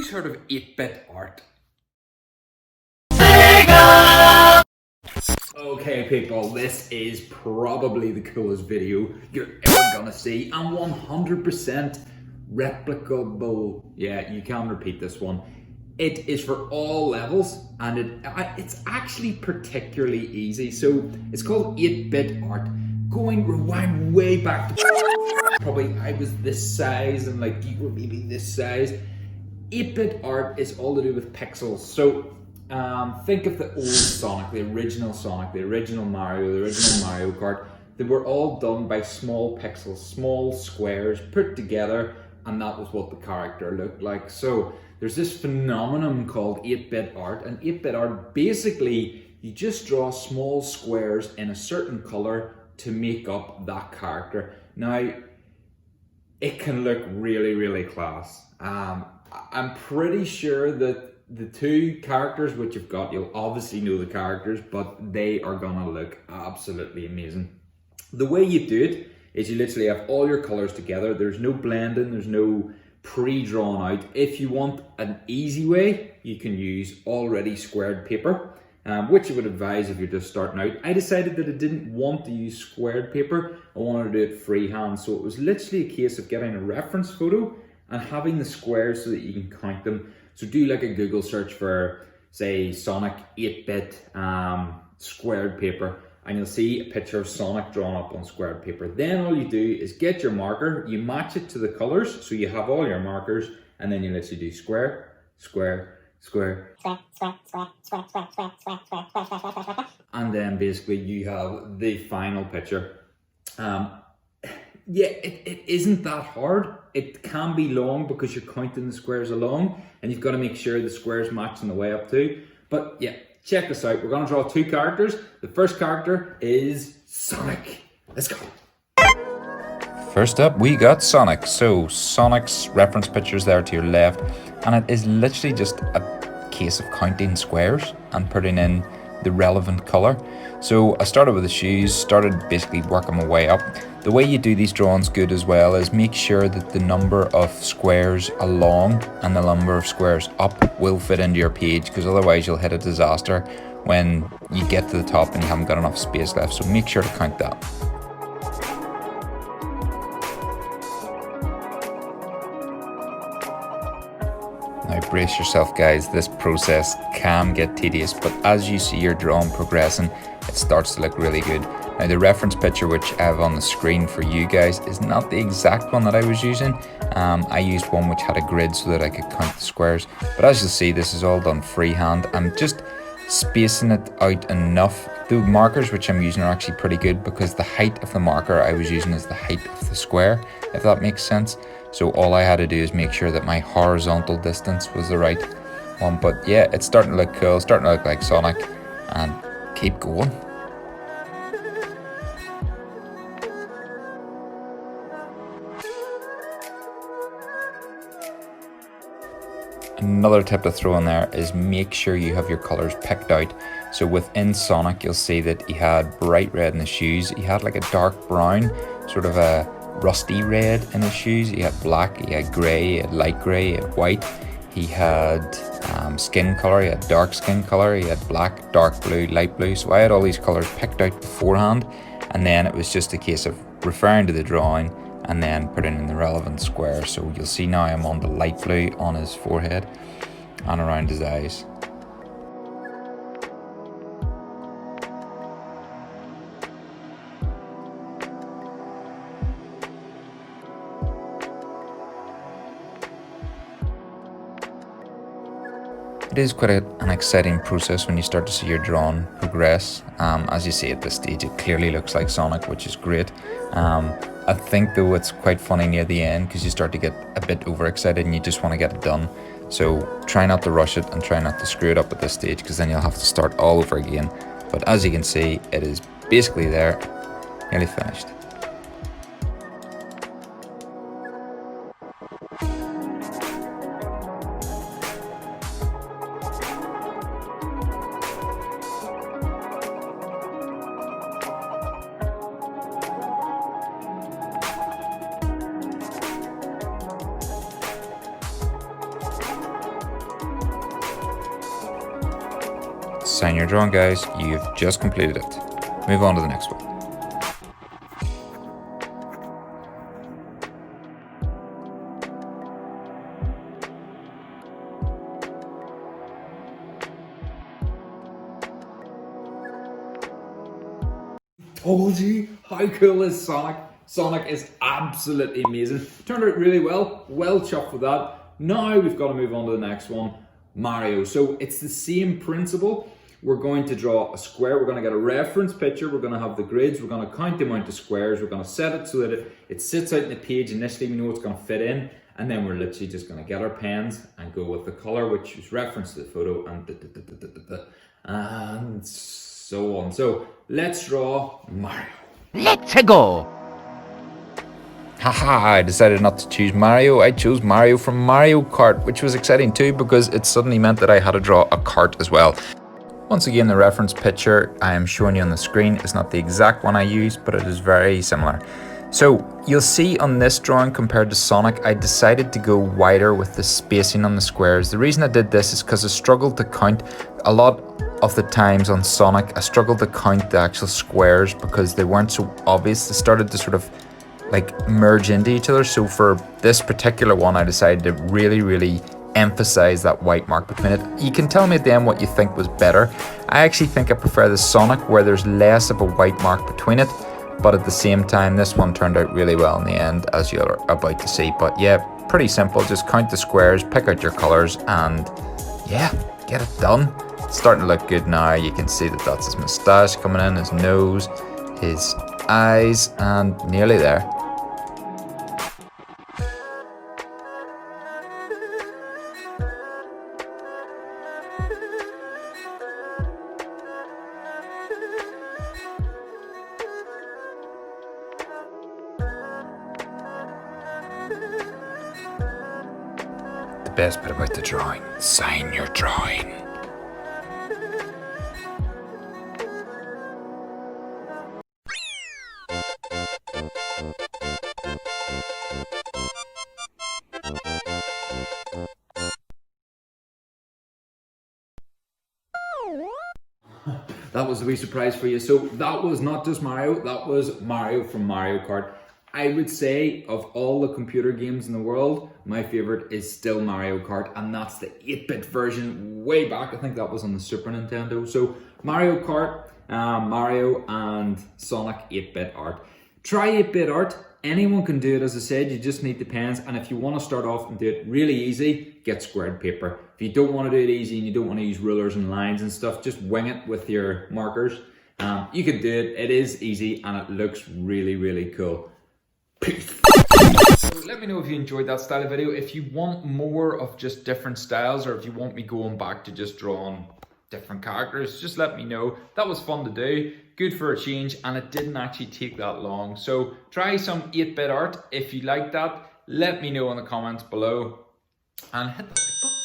who's heard of 8-bit art? Okay people, this is probably the coolest video you're ever gonna see, and 100% replicable. Yeah, you can repeat this one. It is for all levels, and it's actually particularly easy. So it's called 8-bit art. Rewind way back to probably I was this size and like you were maybe this size. 8-bit art is all to do with pixels. So think of the old Sonic, the original Mario, the original Mario Kart. They were all done by small pixels, small squares put together, and that was what the character looked like. So there's this phenomenon called 8-bit art, and 8-bit art, basically you just draw small squares in a certain color to make up that character. Now, it can look really, really class. I'm pretty sure that the two characters which you've got, you'll obviously know the characters, but they are gonna look absolutely amazing. The way you do it is you literally have all your colors together. There's no blending, there's no pre-drawn out. If you want an easy way, you can use already squared paper, which I would advise if you're just starting out. I decided that I didn't want to use squared paper. I wanted to do it freehand. So it was literally a case of getting a reference photo and having the squares so that you can count them. So do like a Google search for, say, Sonic 8-bit squared paper, and you'll see a picture of Sonic drawn up on squared paper. Then all you do is get your marker, you match it to the colors, so you have all your markers, and then you literally do square, square, square, and then basically you have the final picture. Yeah, it isn't that hard. It can be long because you're counting the squares along, and you've got to make sure the squares match on the way up too. But yeah, check this out. We're going to draw two characters. The first character is Sonic. Let's go. First up, we got Sonic. So Sonic's reference picture's there to your left, and it is literally just a case of counting squares and putting in the relevant color. So I started with the shoes, started basically working my way up. The way you do these drawings good as well is make sure that the number of squares along and the number of squares up will fit into your page, because otherwise you'll hit a disaster when you get to the top and you haven't got enough space left. So make sure to count that. Now brace yourself guys, this process can get tedious, but as you see your drawing progressing, it starts to look really good. Now the reference picture which I have on the screen for you guys is not the exact one that I was using. I used one which had a grid so that I could count the squares, but as you'll see, this is all done freehand. I'm just spacing it out enough. The markers which I'm using are actually pretty good because the height of the marker I was using is the height of the square, if that makes sense. So all I had to do is make sure that my horizontal distance was the right one. But yeah, it's starting to look cool, starting to look like Sonic, and keep going. Another tip to throw in there is make sure you have your colors picked out. So within Sonic, you'll see that he had bright red in the shoes. He had like a dark brown, sort of a rusty red in his shoes. He had black, he had grey, he had light grey, he had white. He had skin colour, he had dark skin colour, he had black, dark blue, light blue. So I had all these colours picked out beforehand, and then it was just a case of referring to the drawing and then putting in the relevant square. So you'll see now I'm on the light blue on his forehead and around his eyes. It is quite an exciting process when you start to see your drawing progress. As you see at this stage, it clearly looks like Sonic, which is great. I think though it's quite funny near the end because you start to get a bit overexcited and you just want to get it done. So try not to rush it and try not to screw it up at this stage, because then you'll have to start all over again. But as you can see, it is basically there, nearly finished. sign your drawing, guys. You've just completed it. Move on to the next one. Told you, how cool is Sonic? Sonic is absolutely amazing. Turned out really well. Well chuffed with that. Now we've got to move on to the next one, Mario. So it's the same principle. We're going to draw a square. We're going to get a reference picture. We're going to have the grids. We're going to count the amount of squares. We're going to set it so that it sits out in the page initially. We know it's going to fit in. And then we're literally just going to get our pens and go with the color, which is reference to the photo, and so on. So let's draw Mario. Let's go! Haha, I decided not to choose Mario. I chose Mario from Mario Kart, which was exciting too because it suddenly meant that I had to draw a kart as well. Once again, the reference picture I am showing you on the screen is not the exact one I used, but it is very similar. So you'll see on this drawing compared to Sonic, I decided to go wider with the spacing on the squares. The reason I did this is because I struggled to count a lot of the times on Sonic. I struggled to count the actual squares because they weren't so obvious. They started to sort of like merge into each other. So for this particular one, I decided to really emphasize that white mark between it. You can tell me at the end what you think was better. I actually think I prefer the Sonic where there's less of a white mark between it, but at the same time this one turned out really well in the end, as you're about to see. But yeah, pretty simple. Just count the squares, pick out your colors, and yeah, get it done. It's starting to look good now. You can see that that's his moustache coming in, his nose, his eyes, and nearly there. The best bit about the drawing, sign your drawing. That was a wee surprise for you. So that was not just Mario, that was Mario from Mario Kart. I would say of all the computer games in the world, my favorite is still Mario Kart, and that's the 8-bit version way back. I think that was on the Super Nintendo. So Mario Kart, Mario and Sonic 8-bit art. Try 8-bit art. Anyone can do it, as I said. You just need the pens, and if you want to start off and do it really easy, get squared paper. If you don't want to do it easy and you don't want to use rulers and lines and stuff, just wing it with your markers. You can do it. It is easy and it looks really cool. Peace. So let me know if you enjoyed that style of video. If you want more of just different styles, or if you want me going back to just drawing different characters, just let me know. That was fun to do, good for a change, and it didn't actually take that long. So try some 8-bit art. If you like that, let me know in the comments below and hit the like button.